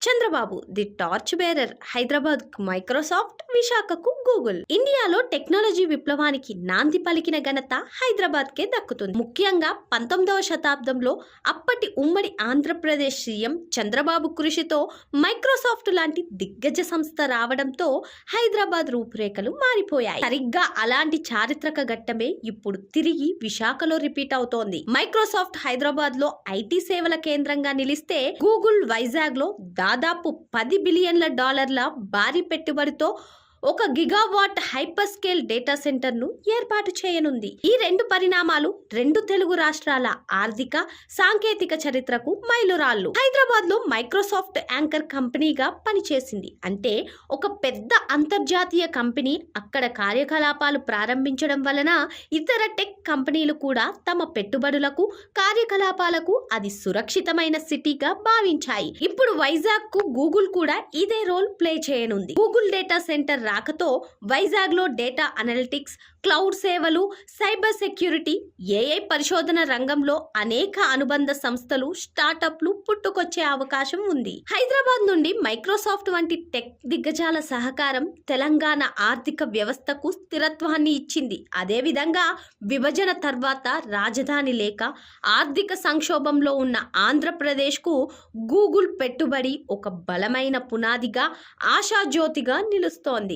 Chandrababu the torch bearer, Hyderabad కు Microsoft, విశాఖకు Google. ఇండియాలో టెక్నాలజీ విప్లవానికి నాంది పలికిన ఘనత హైదరాబాద్ కే దక్కుతుంది. ముఖ్యంగా 19వ శతాబ్దంలో అప్పటి ఉమ్మడి ఆంధ్రప్రదేశ్ సీఎం చంద్రబాబు కృషితో మైక్రోసాఫ్ట్ లాంటి దిగ్గజ సంస్థ రావడంతో హైదరాబాద్ రూపురేఖలు మారిపోయాయి. సరిగ్గా అలాంటి చారిత్రక ఘట్టమే ఇప్పుడు తిరిగి విశాఖలో రిపీట్ అవుతోంది. మైక్రోసాఫ్ట్ హైదరాబాద్ లో ఐటీ సేవల కేంద్రంగా నిలిస్తే, గూగుల్ వైజాగ్ లో దాదాపు $10 బిలియన్ల భారీ పెట్టుబడితో ఒక gigawatt hyper scale data centre ను ఏర్పాటు చేయనుంది. ఈ రెండు పరిణామాలు రెండు తెలుగు రాష్ట్రాల ఆర్థిక, సాంకేతిక చరిత్రకు మైలురాళ్లు. హైదరాబాద్ లో మైక్రోసాఫ్ట్ యాంకర్ కంపెనీగా పనిచేసింది. అంటే ఒక పెద్ద అంతర్జాతీయ కంపెనీ అక్కడ కార్యకలాపాలు ప్రారంభించడం వలన ఇతర టెక్ కంపెనీలు కూడా తమ పెట్టుబడులకు, కార్యకలాపాలకు అది సురక్షితమైన సిటీగా భావించాయి. ఇప్పుడు వైజాగ్ కు గూగుల్ కూడా ఇదే రోల్ ప్లే చేయనుంది. గూగుల్ డేటా సెంటర్ రాకతో వైజాగ్ లో డేటా అనలిటిక్స్, క్లౌడ్ సేవలు, సైబర్ సెక్యూరిటీ, ఏఐ పరిశోధన రంగంలో అనేక అనుబంధ సంస్థలు, స్టార్టప్లు పుట్టుకొచ్చే అవకాశం ఉంది. హైదరాబాద్ నుండి మైక్రోసాఫ్ట్ వంటి టెక్ దిగ్గజాల సహకారం తెలంగాణ ఆర్థిక వ్యవస్థకు స్థిరత్వాన్ని ఇచ్చింది. అదేవిధంగా విభజన తర్వాత రాజధాని లేక ఆర్థిక సంక్షోభంలో ఉన్న ఆంధ్రప్రదేశ్కు గూగుల్ పెట్టుబడి ఒక బలమైన పునాదిగా, ఆశాజ్యోతిగా నిలుస్తోంది.